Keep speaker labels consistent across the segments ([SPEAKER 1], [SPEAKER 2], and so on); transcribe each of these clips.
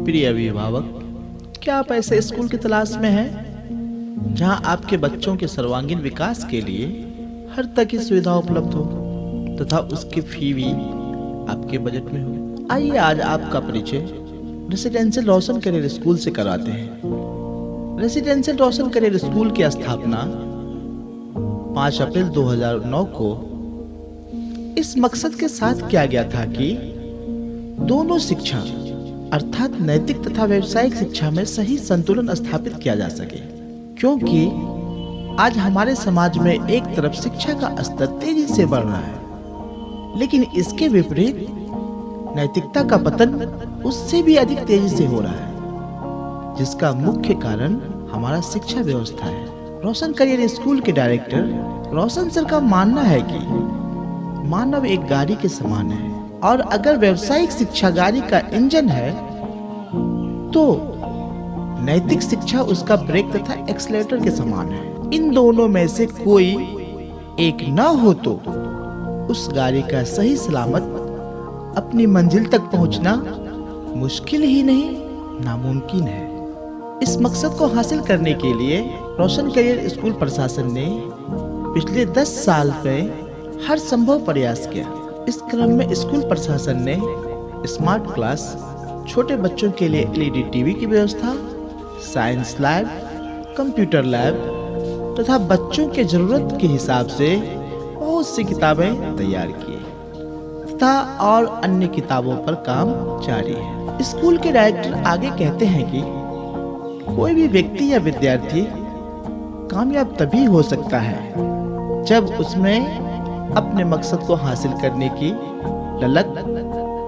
[SPEAKER 1] प्रिय अभिभावक, क्या आप ऐसे स्कूल की तलाश में हैं जहां आपके बच्चों के सर्वांगीण विकास के लिए हर तरह की सुविधा उपलब्ध हो तथा उसकी फी भी आपके बजट में हो? आइए आज आपका परिचय रेसिडेंशियल रोशन करियर स्कूल से कराते हैं। रेसिडेंशियल रोशन करियर स्कूल की स्थापना 5 अप्रैल 2009 को इस मकसद के साथ किया गया था कि दोनों शिक्षा अर्थात नैतिक तथा व्यावसायिक शिक्षा में सही संतुलन स्थापित किया जा सके, क्योंकि आज हमारे समाज में एक तरफ शिक्षा का स्तर तेजी से बढ़ रहा है, लेकिन इसके विपरीत नैतिकता का पतन उससे भी अधिक तेजी से हो रहा है, जिसका मुख्य कारण हमारा शिक्षा व्यवस्था है। रोशन करियर स्कूल के डायरेक्टर रोशन सर का मानना है कि मानव एक गाड़ी के समान है और अगर व्यावसायिक शिक्षा गाड़ी का इंजन है तो नैतिक शिक्षा उसका ब्रेक तथा एक्सीलरेटर के समान है। इन दोनों में से कोई एक न हो तो उस गाड़ी का सही सलामत अपनी मंजिल तक पहुंचना मुश्किल ही नहीं नामुमकिन है। इस मकसद को हासिल करने के लिए रोशन करियर स्कूल प्रशासन ने पिछले 10 साल में हर संभव प्रयास किया। इस क्रम में स्कूल प्रशासन ने स्मार्ट क्लास, छोटे बच्चों के लिए एलईडी टीवी की व्यवस्था, साइंस लैब, कंप्यूटर लैब तथा बच्चों के जरूरत के हिसाब से बहुत सी किताबें तैयार की तथा और अन्य किताबों पर काम जारी है। स्कूल के डायरेक्टर आगे कहते हैं कि कोई भी व्यक्ति या विद्यार्थी कामयाब तभी हो सकता है जब उसमें अपने मकसद को हासिल करने की ललक,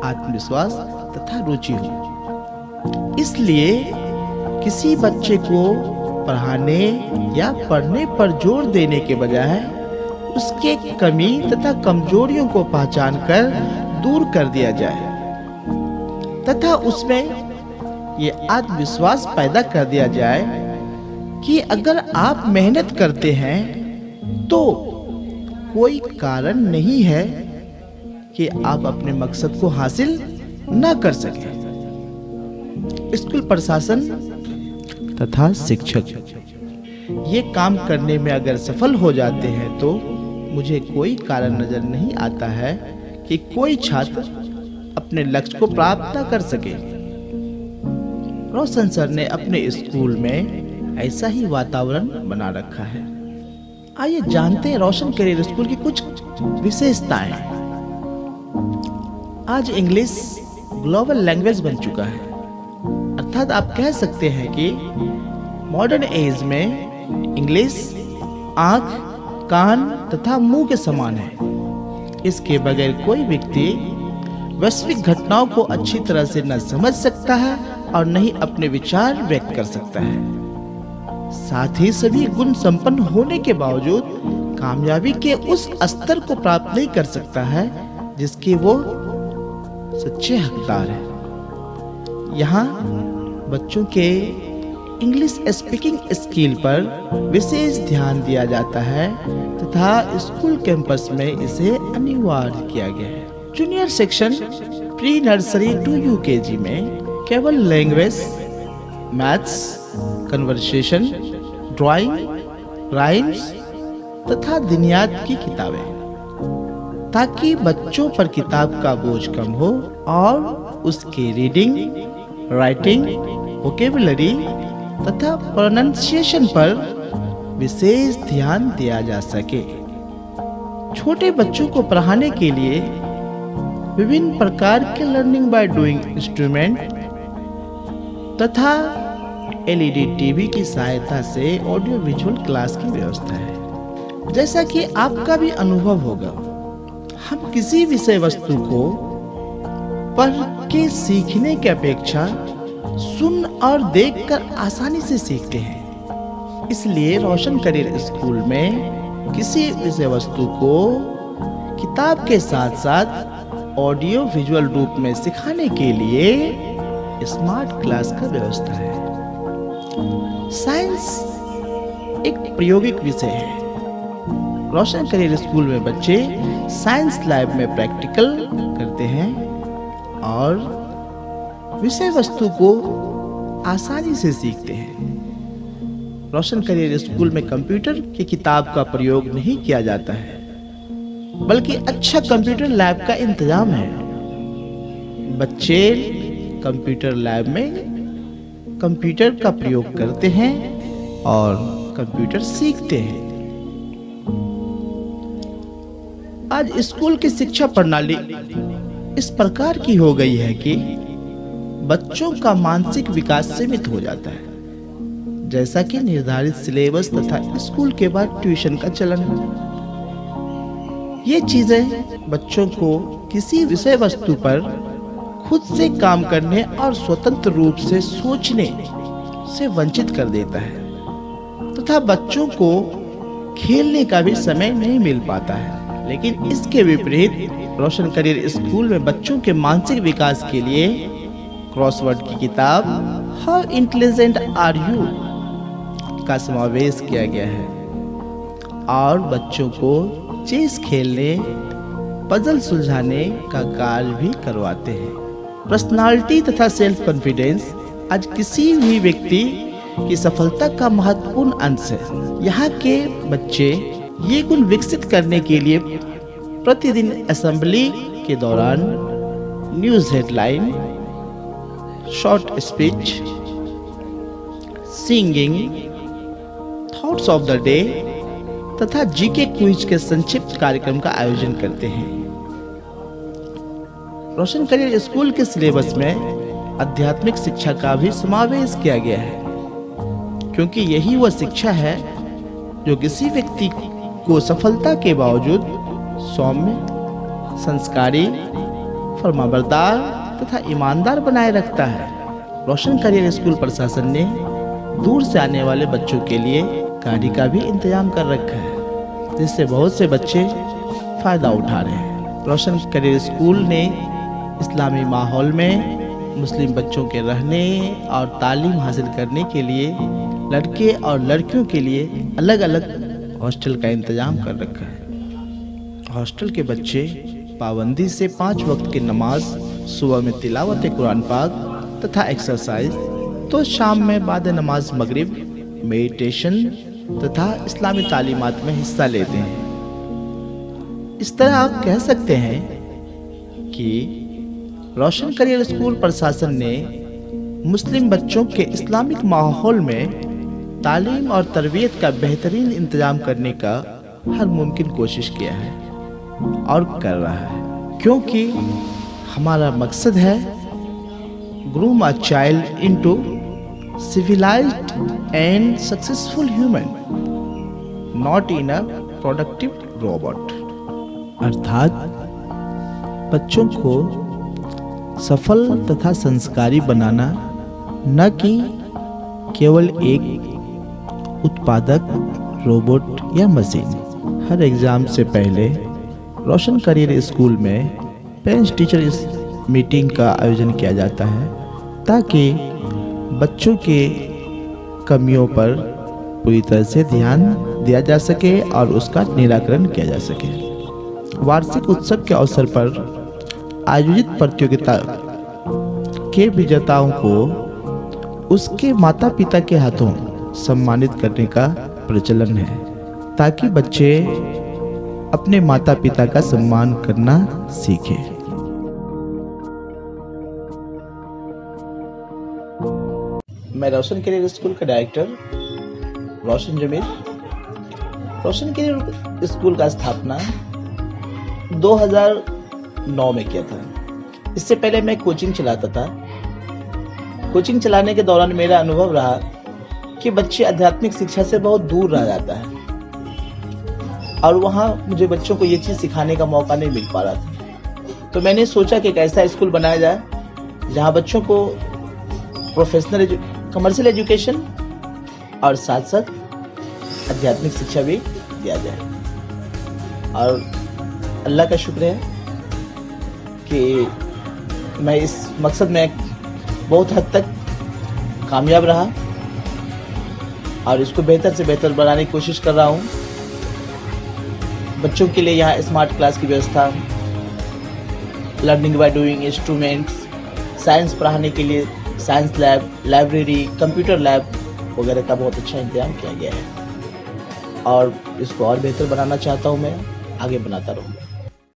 [SPEAKER 1] आत्मविश्वास तथा रुचि हो। इसलिए किसी बच्चे को पढ़ाने या पढ़ने पर जोर देने के बजाय उसके कमी तथा कमजोरियों को पहचान कर दूर कर दिया जाए तथा उसमें ये आत्मविश्वास पैदा कर दिया जाए कि अगर आप मेहनत करते हैं तो कोई कारण नहीं है कि आप अपने मकसद को हासिल न कर सकें। स्कूल प्रशासन तथा शिक्षक ये काम करने में अगर सफल हो जाते हैं तो मुझे कोई कारण नजर नहीं आता है कि कोई छात्र अपने लक्ष्य को प्राप्त न कर सके। रोशन सर ने अपने स्कूल में ऐसा ही वातावरण बना रखा है। आइए जानते हैं रोशन करियर स्कूल की कुछ विशेषताएं। आज इंग्लिश ग्लोबल लैंग्वेज बन चुका है, अर्थात आप कह सकते हैं कि मॉडर्न एज में इंग्लिश आंख, कान तथा मुंह के समान है। इसके बगैर कोई व्यक्ति वैश्विक घटनाओं को अच्छी तरह से न समझ सकता है और न ही अपने विचार व्यक्त कर सकता है। साथ ही सभी गुण संपन्न होने के बावजूद कामयाबी के उस स्तर को प्राप्त नहीं कर सकता है जिसके वो सच्चे हकदार हैं। यहाँ बच्चों के इंग्लिश स्पीकिंग स्किल पर विशेष ध्यान दिया जाता है तथा स्कूल कैंपस में इसे अनिवार्य किया गया है। Junior section pre nursery to UKG में केवल language, maths, conversation, drawing, rhymes तथा दुनियाद की किताबें, ताकि बच्चों पर किताब का बोझ कम हो और उसके रीडिंग, राइटिंग, वोकेबुलरी तथा प्रोनाउंसिएशन पर विशेष ध्यान दिया जा सके। छोटे बच्चों को पढ़ाने के लिए विभिन्न प्रकार के लर्निंग बाय डूइंग इंस्ट्रूमेंट तथा एलईडी टीवी की सहायता से ऑडियो विजुअल क्लास की व्यवस्था है। जैसा कि आपका भी अनुभव होगा, हम किसी विषय वस्तु को पढ़ के सीखने की अपेक्षा सुन और देखकर आसानी से सीखते हैं। इसलिए रोशन करियर स्कूल में किसी विषय वस्तु को किताब के साथ साथ ऑडियो विजुअल रूप में सिखाने के लिए स्मार्ट क्लास का व्यवस्था है। साइंस एक प्रायोगिक विषय है। रोशन करियर स्कूल में बच्चे साइंस लैब में प्रैक्टिकल करते हैं और विषय वस्तु को आसानी से सीखते हैं। रोशन करियर स्कूल में कंप्यूटर की किताब का प्रयोग नहीं किया जाता है, बल्कि अच्छा कंप्यूटर लैब का इंतजाम है। बच्चे कंप्यूटर लैब में कंप्यूटर का प्रयोग करते हैं और कंप्यूटर सीखते हैं। आज स्कूल की शिक्षा प्रणाली इस प्रकार की हो गई है कि बच्चों का मानसिक विकास सीमित हो जाता है, जैसा कि निर्धारित सिलेबस तथा स्कूल के बाद ट्यूशन का चलन। ये चीजें बच्चों को किसी विषय वस्तु पर खुद से काम करने और स्वतंत्र रूप से सोचने से वंचित कर देता है तथा बच्चों को खेलने का भी समय नहीं मिल पाता है। लेकिन इसके विपरीत रोशन करियर स्कूल में बच्चों के मानसिक विकास के लिए क्रॉसवर्ड की किताब हाउ इंटेलिजेंट आर यू का समावेश किया गया है और बच्चों को चेस खेलने, पजल सुलझाने का कार्य भी करवाते हैं। पर्सनालिटी तथा सेल्फ कॉन्फिडेंस आज किसी भी व्यक्ति की सफलता का महत्वपूर्ण अंश है। यहाँ के बच्चे ये गुण विकसित करने के लिए प्रतिदिन असेंबली के दौरान news headline, short speech, singing, thoughts of the day तथा जीके क्विज के संक्षिप्त कार्यक्रम का आयोजन करते हैं। रोशन करियर स्कूल के सिलेबस में आध्यात्मिक शिक्षा का भी समावेश किया गया है, क्योंकि यही वह शिक्षा है जो किसी व्यक्ति को सफलता के बावजूद सौम्य, संस्कारी, फरमाबरदार तथा ईमानदार बनाए रखता है। रोशन करियर स्कूल प्रशासन ने दूर से आने वाले बच्चों के लिए गाड़ी का भी इंतजाम कर रखा है, जिससे बहुत से बच्चे फायदा उठा रहे हैं। रोशन करियर स्कूल ने इस्लामी माहौल में मुस्लिम बच्चों के रहने और तालीम हासिल करने के लिए लड़के और लड़कियों के लिए अलग अलग हॉस्टल का इंतजाम कर रखा है। हॉस्टल के बच्चे पाबंदी से 5 वक्त की नमाज, सुबह में तिलावत कुरान पाक तथा एक्सरसाइज, तो शाम में बाद नमाज मगरिब मेडिटेशन तथा इस्लामी तालीमात में हिस्सा लेते हैं। इस तरह आप कह सकते हैं कि रोशन करियर स्कूल प्रशासन ने मुस्लिम बच्चों के इस्लामिक माहौल में तालीम और तरबियत का बेहतरीन इंतजाम करने का हर मुमकिन कोशिश किया है और कर रहा है, क्योंकि हमारा मकसद है groom a child into civilized and successful human, not in a productive robot। अर्थात बच्चों को सफल तथा संस्कारी बनाना, न कि केवल एक उत्पादक रोबोट या मशीन। हर एग्जाम से पहले रोशन करियर स्कूल में पेरेंट्स टीचर मीटिंग का आयोजन किया जाता है, ताकि बच्चों के कमियों पर पूरी तरह से ध्यान दिया जा सके और उसका निराकरण किया जा सके। वार्षिक उत्सव के अवसर पर आयोजित प्रतियोगिता के विजेताओं को उसके माता पिता के हाथों सम्मानित करने का प्रचलन है, ताकि बच्चे अपने माता पिता का सम्मान करना सीखें। मैं रोशन करियर स्कूल का डायरेक्टर रोशन जमील। रोशन करियर स्कूल का स्थापना 2009 में किया था। इससे पहले मैं कोचिंग चलाता था। कोचिंग चलाने के दौरान मेरा अनुभव रहा कि बच्चे आध्यात्मिक शिक्षा से बहुत दूर रह जाता है और वहाँ मुझे बच्चों को ये चीज़ सिखाने का मौका नहीं मिल पा रहा था। तो मैंने सोचा कि एक ऐसा स्कूल बनाया जाए जहाँ बच्चों को प्रोफेशनल कमर्शियल एजुकेशन और साथ साथ आध्यात्मिक शिक्षा भी दिया जाए। और अल्लाह का शुक्र है कि मैं इस मकसद में बहुत हद तक कामयाब रहा और इसको बेहतर से बेहतर बनाने की कोशिश कर रहा हूँ। बच्चों के लिए यहाँ स्मार्ट क्लास की व्यवस्था, learning by doing instruments, science पढ़ाने के लिए science lab, library, computer lab वगैरह का बहुत अच्छा इंतजाम किया गया है और इसको और बेहतर बनाना चाहता हूँ मैं, आगे बनाता रहूँगा।